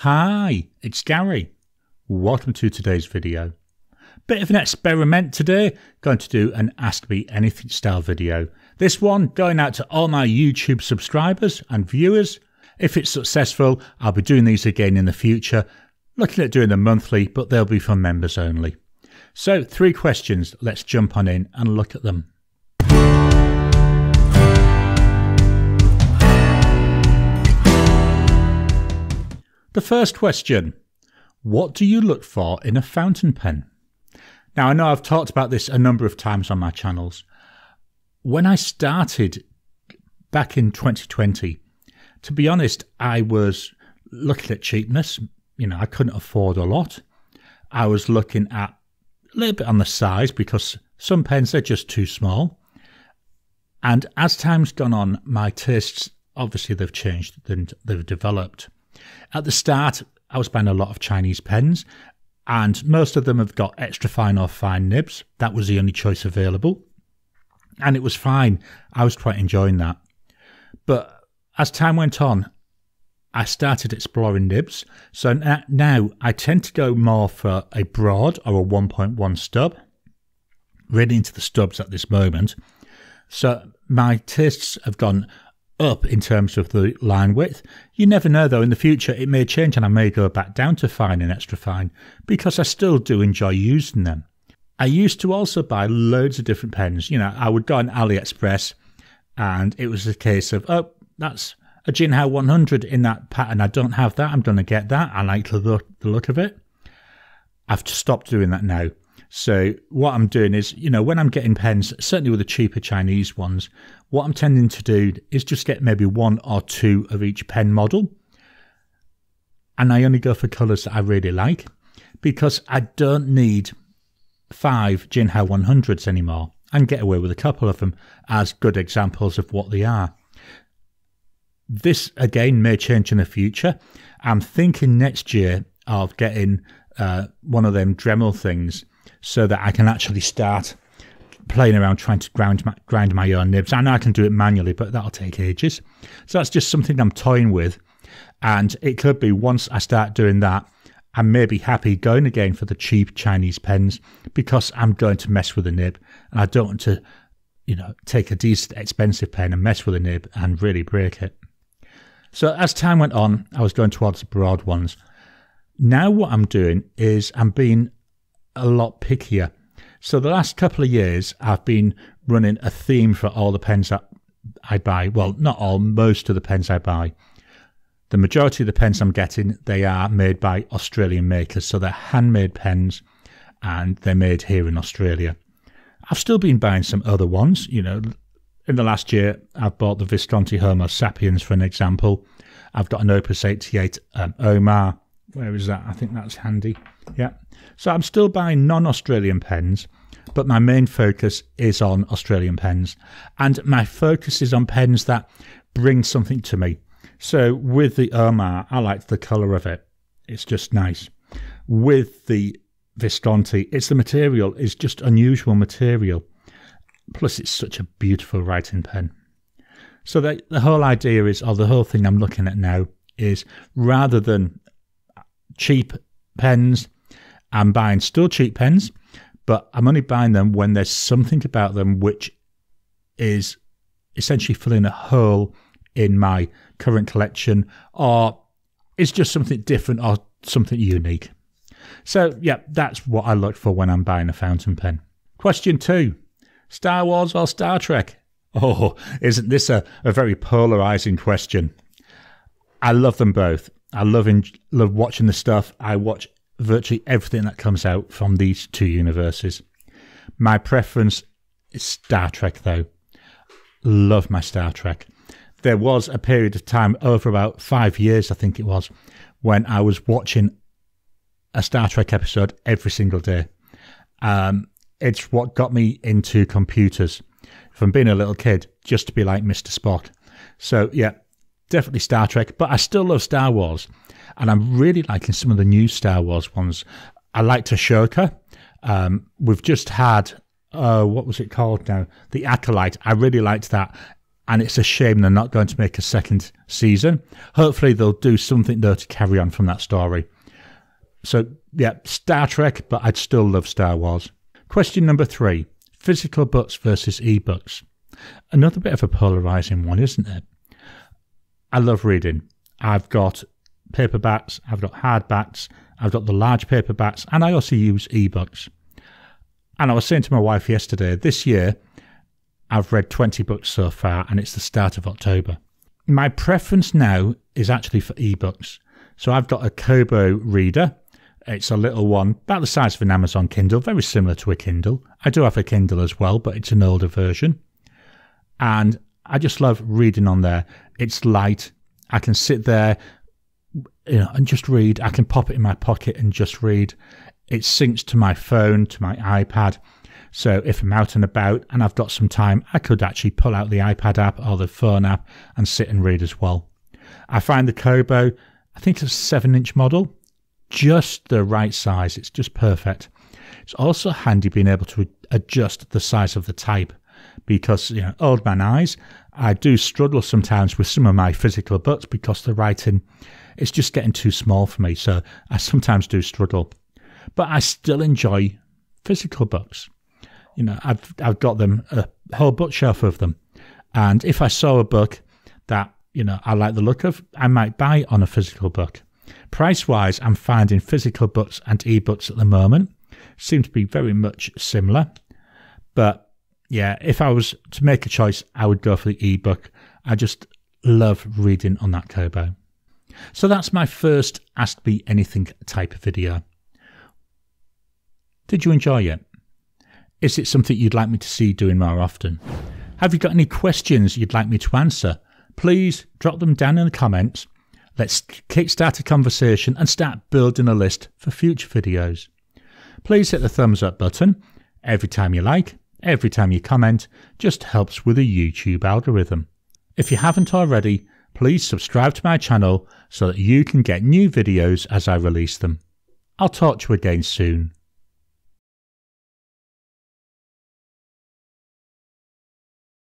Hi, it's Gary. Welcome to today's video. Bit of an experiment today. Going to do an Ask Me Anything style video. This one going out to all my YouTube subscribers and viewers. If it's successful, I'll be doing these again in the future. Looking at doing them monthly, but they'll be for members only. So 3 questions. Let's jump on in and look at them. The first question, what do you look for in a fountain pen? Now, I know I've talked about this a number of times on my channels. When I started back in 2020, to be honest, I was looking at cheapness. You know, I couldn't afford a lot. I was looking at a little bit on the size because some pens are just too small. And as time's gone on, my tastes, obviously they've changed and they've developed. At the start, I was buying a lot of Chinese pens, and most of them have got extra fine or fine nibs. That was the only choice available, and it was fine. I was quite enjoying that. But as time went on, I started exploring nibs. So now I tend to go more for a broad or a 1.1 stub. Really into the stubs at this moment. So my tastes have gone up in terms of the line width. You never know though, in the future it may change and I may go back down to fine and extra fine because I still do enjoy using them. I used to also buy loads of different pens. You know, I would go on AliExpress and it was a case of, oh, that's a Jinhao 100 in that pattern. I don't have that. I'm going to get that. I like the look of it. I've stopped doing that now. So what I'm doing is, you know, when I'm getting pens, certainly with the cheaper Chinese ones, what I'm tending to do is just get maybe 1 or 2 of each pen model. And I only go for colours that I really like because I don't need 5 Jinhao 100s anymore and get away with a couple of them as good examples of what they are. This again may change in the future. I'm thinking next year of getting one of them Dremel things, so that I can actually start playing around trying to grind my own nibs. I know I can do it manually, but that'll take ages. So that's just something I'm toying with. And it could be once I start doing that, I may be happy going again for the cheap Chinese pens because I'm going to mess with the nib. And I don't want to, you know, take a decent expensive pen and mess with the nib and really break it. So as time went on, I was going towards the broad ones. Now what I'm doing is I'm being a lot pickier. So the last couple of years I've been running a theme for all the pens that I buy. Well, not all, most of the pens I buy. The majority of the pens I'm getting, they are made by Australian makers. So they're handmade pens and they're made here in Australia. I've still been buying some other ones. You know, in the last year I've bought the Visconti Homo Sapiens for an example. I've got an Opus 88 Omar. Where is that? I think that's handy. Yeah. So I'm still buying non-Australian pens, but my main focus is on Australian pens. And my focus is on pens that bring something to me. So with the Omar, I like the colour of it. It's just nice. With the Visconti, it's the material. It's just unusual material. Plus, it's such a beautiful writing pen. So the whole idea is, or the whole thing I'm looking at now is, rather than cheap pens, I'm buying still cheap pens, but I'm only buying them when there's something about them which is essentially filling a hole in my current collection, or it's just something different or something unique. So yeah, that's what I look for when I'm buying a fountain pen. Question 2, Star Wars or Star Trek? Oh, isn't this a very polarizing question? I love them both. I love watching the stuff. I watch virtually everything that comes out from these 2 universes. My preference is Star Trek, though. Love my Star Trek. There was a period of time, over about 5 years, I think it was, when I was watching a Star Trek episode every single day. It's what got me into computers from being a little kid, just to be like Mr. Spock. So, yeah. Definitely Star Trek, but I still love Star Wars. And I'm really liking some of the new Star Wars ones. I liked Ashoka. We've just had, what was it called now? The Acolyte. I really liked that. and it's a shame they're not going to make a second season. Hopefully they'll do something though to carry on from that story. So yeah, Star Trek, but I'd still love Star Wars. Question number 3, physical books versus ebooks. Another bit of a polarising one, isn't it? I love reading. I've got paperbacks, I've got hardbacks, I've got the large paperbacks, and I also use ebooks. And I was saying to my wife yesterday, this year I've read 20 books so far, and it's the start of October. My preference now is actually for ebooks. So I've got a Kobo reader. It's a little one, about the size of an Amazon Kindle, very similar to a Kindle. I do have a Kindle as well, but it's an older version. And I just love reading on there. It's light. I can sit there, and just read. I can pop it in my pocket and just read. It syncs to my phone, to my iPad. So if I'm out and about and I've got some time, I could actually pull out the iPad app or the phone app and sit and read as well. I find the Kobo, I think it's a 7-inch model, just the right size. It's just perfect. It's also handy being able to adjust the size of the type because, old man eyes, I do struggle sometimes with some of my physical books because the writing is just getting too small for me. So I sometimes do struggle. But I still enjoy physical books. I've got them, a whole bookshelf of them. And if I saw a book that, I like the look of, I might buy it on a physical book. Price-wise, I'm finding physical books and ebooks at the moment seem to be very much similar. But yeah, if I was to make a choice, I would go for the ebook. I just love reading on that Kobo. So that's my first Ask Me Anything type of video. Did you enjoy it? Is it something you'd like me to see doing more often? Have you got any questions you'd like me to answer? Please drop them down in the comments. Let's kickstart a conversation and start building a list for future videos. Please hit the thumbs up button. Every time you like, every time you comment, just helps with the YouTube algorithm. If you haven't already, please subscribe to my channel so that you can get new videos as I release them. I'll talk to you again soon.